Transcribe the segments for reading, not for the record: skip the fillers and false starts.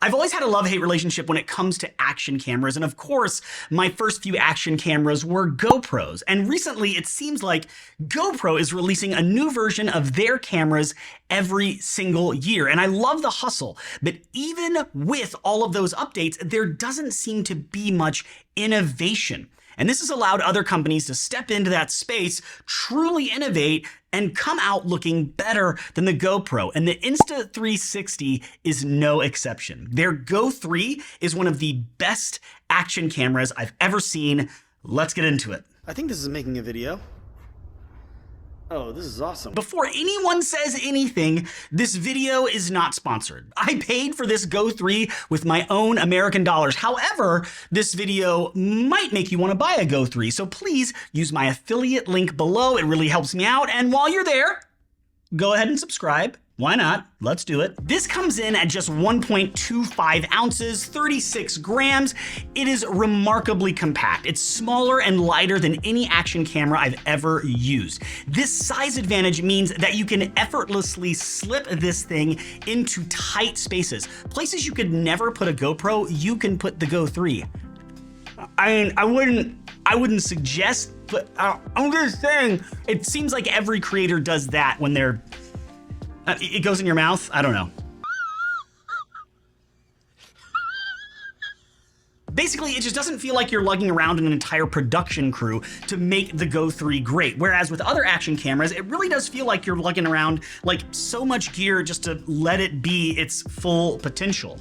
I've always had a love-hate relationship when it comes to action cameras, and of course, my first few action cameras were GoPros. And recently, it seems like GoPro is releasing a new version of their cameras every single year. And I love the hustle, but even with all of those updates, there doesn't seem to be much innovation. And this has allowed other companies to step into that space, truly innovate, and come out looking better than the GoPro. And the Insta360 is no exception. Their Go 3 is one of the best action cameras I've ever seen. Let's get into it. I think this is making a video. Oh, this is awesome. Before anyone says anything, this video is not sponsored. I paid for this Go 3 with my own American dollars. However, this video might make you want to buy a Go 3, so please use my affiliate link below. It really helps me out. And while you're there, go ahead and subscribe. Why not? Let's do it. This comes in at just 1.25 ounces, 36 grams. It is remarkably compact. It's smaller and lighter than any action camera I've ever used. This size advantage means that you can effortlessly slip this thing into tight spaces. Places you could never put a GoPro, you can put the Go 3. I mean, I wouldn't suggest, but I'm just saying, it seems like every creator does that when they're it goes in your mouth? I don't know. Basically, it just doesn't feel like you're lugging around an entire production crew to make the Go 3 great. Whereas with other action cameras, it really does feel like you're lugging around like so much gear just to let it be its full potential.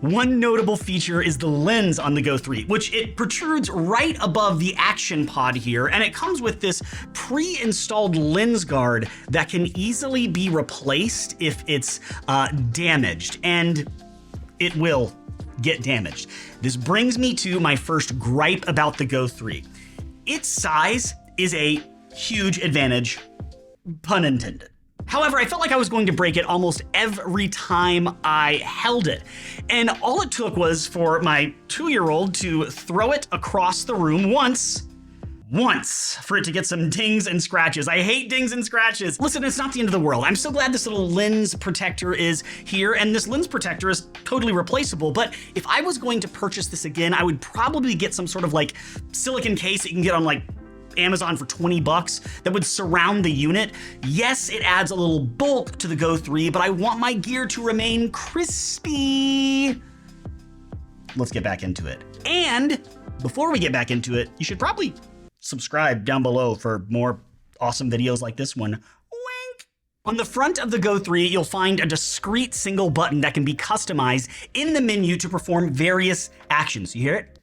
One notable feature is the lens on the Go 3, which it protrudes right above the action pod here, and it comes with this pre-installed lens guard that can easily be replaced if it's damaged, and it will get damaged. This brings me to my first gripe about the Go 3. Its size is a huge advantage, pun intended. However, I felt like I was going to break it almost every time I held it. And all it took was for my 2-year-old to throw it across the room once for it to get some dings and scratches. I hate dings and scratches. Listen, it's not the end of the world. I'm so glad this little lens protector is here, and this lens protector is totally replaceable. But if I was going to purchase this again, I would probably get some sort of like silicone case that you can get on like Amazon for 20 bucks that would surround the unit. Yes, it adds a little bulk to the Go 3, but I want my gear to remain crispy. Let's get back into it. And before we get back into it, you should probably subscribe down below for more awesome videos like this one. Wink. On the front of the Go 3, you'll find a discrete single button that can be customized in the menu to perform various actions. You hear it?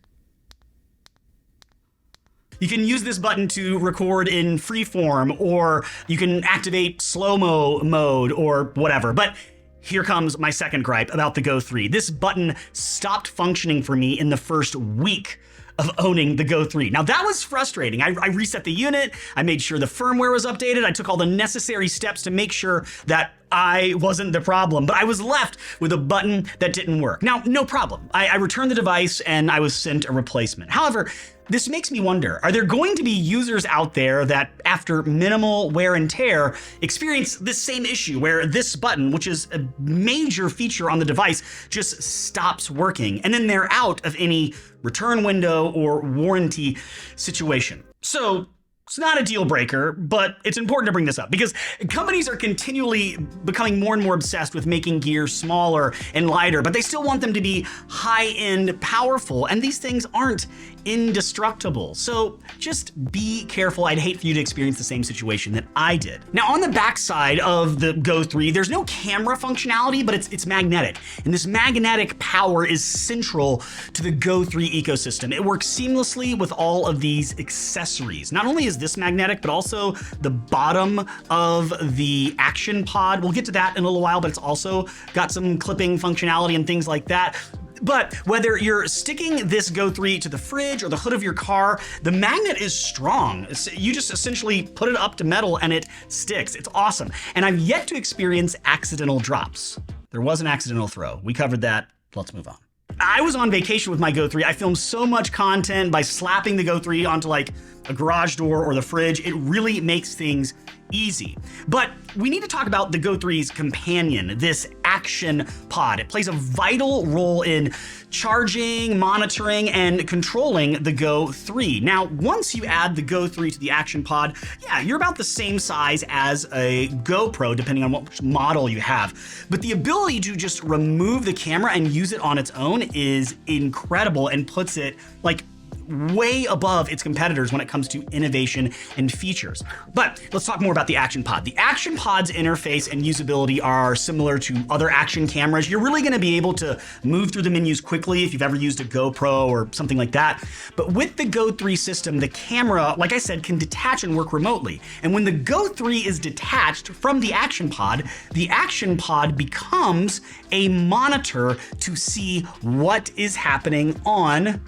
You can use this button to record in freeform, or you can activate slow-mo mode or whatever. But here comes my second gripe about the Go 3. This button stopped functioning for me in the first week of owning the Go 3. Now that was frustrating. I reset the unit, I made sure the firmware was updated, I took all the necessary steps to make sure that I wasn't the problem, but I was left with a button that didn't work. Now, no problem. I returned the device and I was sent a replacement. However, this makes me wonder, are there going to be users out there that, after minimal wear and tear, experience this same issue where this button, which is a major feature on the device, just stops working, and then they're out of any return window or warranty situation? So, it's not a deal breaker, but it's important to bring this up because companies are continually becoming more and more obsessed with making gear smaller and lighter, but they still want them to be high-end, powerful, and these things aren't indestructible. So just be careful. I'd hate for you to experience the same situation that I did. Now, on the back side of the Go 3, there's no camera functionality, but it's magnetic. And this magnetic power is central to the Go 3 ecosystem. It works seamlessly with all of these accessories. Not only is this magnetic, but also the bottom of the action pod. We'll get to that in a little while, but it's also got some clipping functionality and things like that. But whether you're sticking this Go 3 to the fridge or the hood of your car, the magnet is strong. You just essentially put it up to metal and it sticks. It's awesome. And I've yet to experience accidental drops. There was an accidental throw. We covered that. Let's move on. I was on vacation with my Go 3. I filmed so much content by slapping the Go 3 onto like a garage door or the fridge. It really makes things easy. But we need to talk about the Go 3's companion, this action pod. It plays a vital role in charging, monitoring, and controlling the Go 3. Now, once you add the Go 3 to the action pod, yeah, you're about the same size as a GoPro, depending on what model you have. But the ability to just remove the camera and use it on its own is incredible and puts it like way above its competitors when it comes to innovation and features. But let's talk more about the Action Pod. The Action Pod's interface and usability are similar to other action cameras. You're really going to be able to move through the menus quickly if you've ever used a GoPro or something like that. But with the Go 3 system, the camera, like I said, can detach and work remotely. And when the Go 3 is detached from the Action Pod becomes a monitor to see what is happening on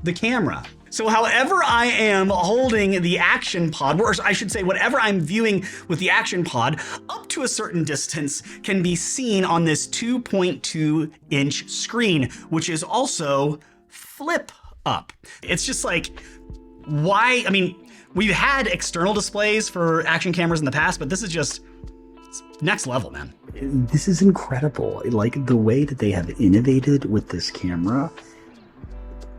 the camera. So however I am holding the Action Pod, or I should say whatever I'm viewing with the Action Pod, up to a certain distance can be seen on this 2.2-inch screen, which is also flip up. It's just like, why? I mean, we've had external displays for action cameras in the past, but this is just next level, man. This is incredible. Like the way that they have innovated with this camera,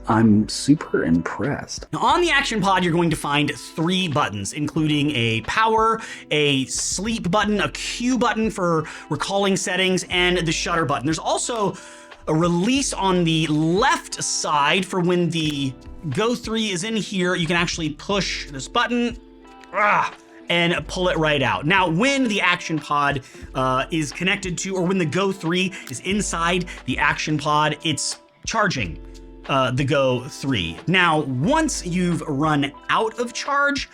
I'm super impressed. Now, on the Action Pod, you're going to find 3 buttons, including a power, a sleep button, a Q button for recalling settings, and the shutter button. There's also a release on the left side for when the Go 3 is in here. You can actually push this button and pull it right out. Now, when the Action Pod is connected to, or when the Go 3 is inside the Action Pod, it's charging the Go 3. Now, once you've run out of charge,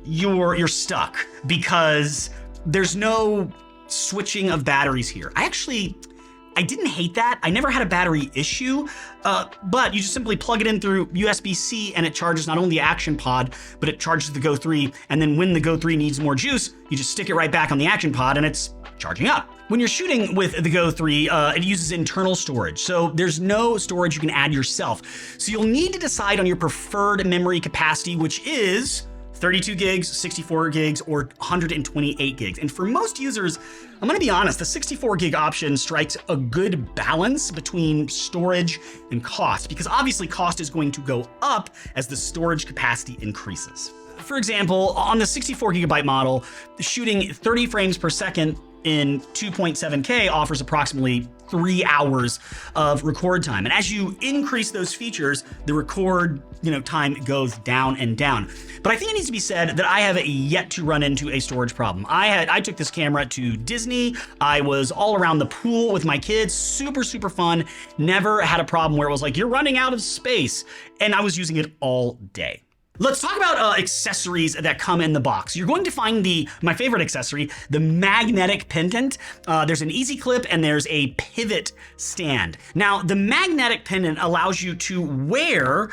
you're stuck because there's no switching of batteries here. I didn't hate that. I never had a battery issue, but you just simply plug it in through USB-C and it charges not only the Action Pod, but it charges the Go 3. And then when the Go 3 needs more juice, you just stick it right back on the Action Pod and it's charging up. When you're shooting with the Go 3, it uses internal storage, so there's no storage you can add yourself. So you'll need to decide on your preferred memory capacity, which is 32 gigs, 64 gigs, or 128 gigs. And for most users, I'm gonna be honest, the 64 gig option strikes a good balance between storage and cost, because obviously cost is going to go up as the storage capacity increases. For example, on the 64 gigabyte model, shooting 30 frames per second in 2.7K offers approximately 3 hours of record time. And as you increase those features, the record time goes down and down. But I think it needs to be said that I have yet to run into a storage problem. I took this camera to Disney. I was all around the pool with my kids, super my never had a problem where it was like, you're running out of space. And I was using it all day. Let's talk about accessories that come in the box. You're going to find my favorite accessory, the magnetic pendant. There's an easy clip and there's a pivot stand. Now, the magnetic pendant allows you to wear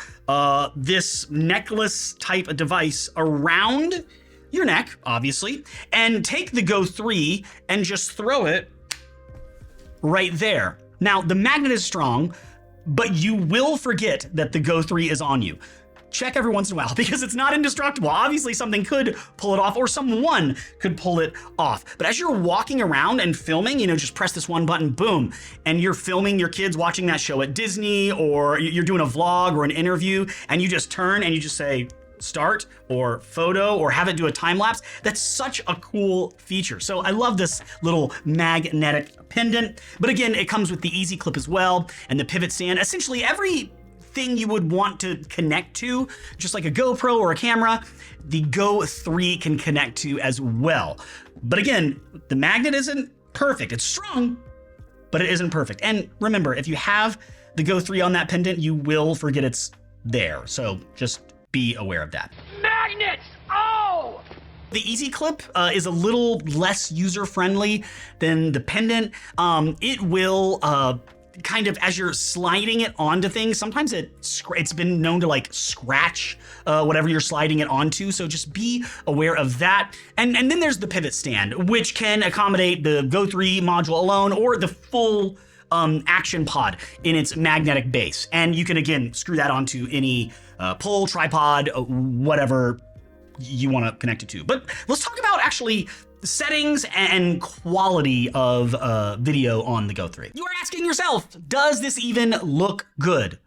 this necklace type of device around your neck, obviously, and take the Go 3 and just throw it right there. Now, the magnet is strong, but you will forget that the Go 3 is on you. Check every once in a while because it's not indestructible. Obviously something could pull it off or someone could pull it off. But as you're walking around and filming, just press this one button, boom, and you're filming your kids watching that show at Disney, or you're doing a vlog or an interview and you just turn and you just say start or photo or have it do a time lapse. That's such a cool feature. So I love this little magnetic pendant. But again, it comes with the easy clip as well and the pivot stand. Essentially everything you would want to connect to, just like a GoPro or a camera, the Go 3 can connect to as well. But again, the magnet isn't perfect. It's strong, but it isn't perfect. And remember, if you have the Go 3 on that pendant, you will forget it's there. So just be aware of that. Magnets! Oh! The Easy Clip is a little less user-friendly than the pendant. It will kind of, as you're sliding it onto things, sometimes it's been known to like scratch whatever you're sliding it onto. So just be aware of that. And then there's the pivot stand, which can accommodate the Go 3 module alone or the full Action Pod in its magnetic base. And you can, again, screw that onto any pole, tripod, whatever you want to connect it to. But let's talk about actually settings and quality of video on the Go 3. You are asking yourself, does this even look good?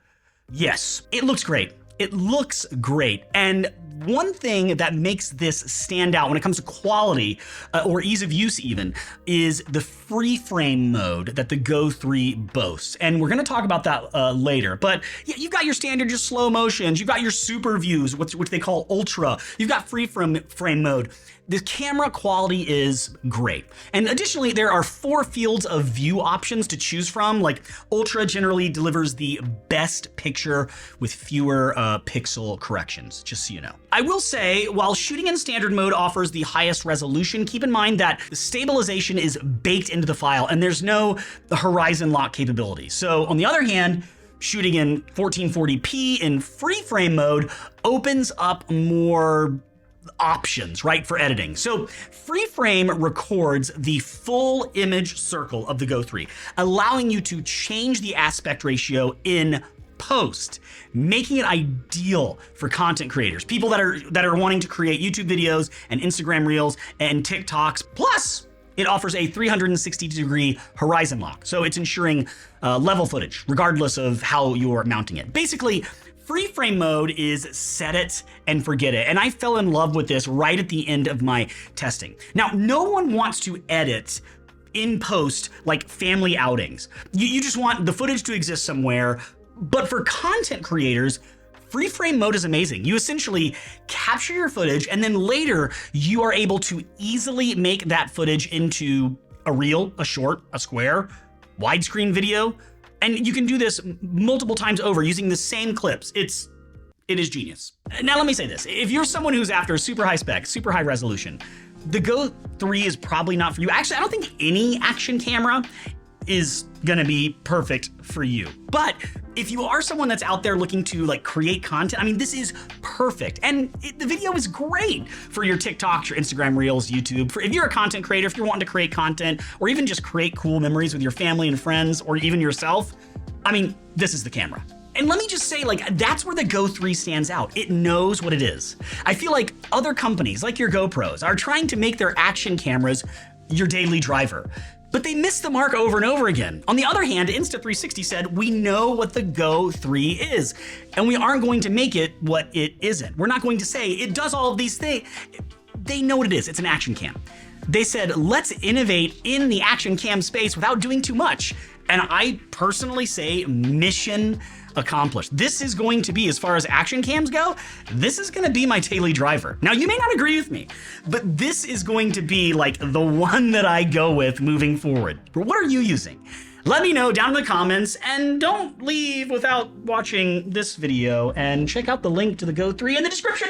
Yes, it looks great. It looks great. And one thing that makes this stand out when it comes to quality or ease of use even is the free frame mode that the Go 3 boasts. And we're going to talk about that later. But yeah, you've got your standard, just slow motions. You've got your super views, which they call ultra. You've got free frame mode. The camera quality is great. And additionally, there are 4 fields of view options to choose from. Like Ultra generally delivers the best picture with fewer pixel corrections, just so you know. I will say, while shooting in standard mode offers the highest resolution, keep in mind that the stabilization is baked into the file and there's no horizon lock capability. So on the other hand, shooting in 1440p in free frame mode opens up more options, right, for editing. So free frame records the full image circle of the Go 3, allowing you to change the aspect ratio in post, making it ideal for content creators, people that are wanting to create YouTube videos and Instagram Reels and TikToks. Plus, it offers a 360-degree horizon lock, so it's ensuring level footage regardless of how you're mounting it. Basically, free frame mode is set it and forget it. And I fell in love with this right at the end of my testing. Now, no one wants to edit in post like family outings. You just want the footage to exist somewhere. But for content creators, free frame mode is amazing. You essentially capture your footage and then later you are able to easily make that footage into a reel, a short, a square, widescreen video. And you can do this multiple times over using the same clips. It is genius. Now let me say this. If you're someone who's after super high spec, super high resolution, the Go 3 is probably not for you. Actually, I don't think any action camera is gonna be perfect for you. But if you are someone that's out there looking to like create content, I mean, this is perfect. And the video is great for your TikToks, your Instagram Reels, YouTube. If you're a content creator, if you're wanting to create content or even just create cool memories with your family and friends or even yourself, I mean, this is the camera. And let me just say, like, that's where the Go 3 stands out. It knows what it is. I feel like other companies, like your GoPros, are trying to make their action cameras your daily driver. But they miss the mark over and over again. On the other hand, Insta360 said, we know what the Go 3 is, and we aren't going to make it what it isn't. We're not going to say it does all of these things. They know what it is. It's an action cam. They said, let's innovate in the action cam space without doing too much. And I personally say mission accomplished. This is going to be, as far as action cams go, this is going to be my daily driver. Now, you may not agree with me, but this is going to be like the one that I go with moving forward. But what are you using? Let me know down in the comments, and don't leave without watching this video, and check out the link to the Go 3 in the description.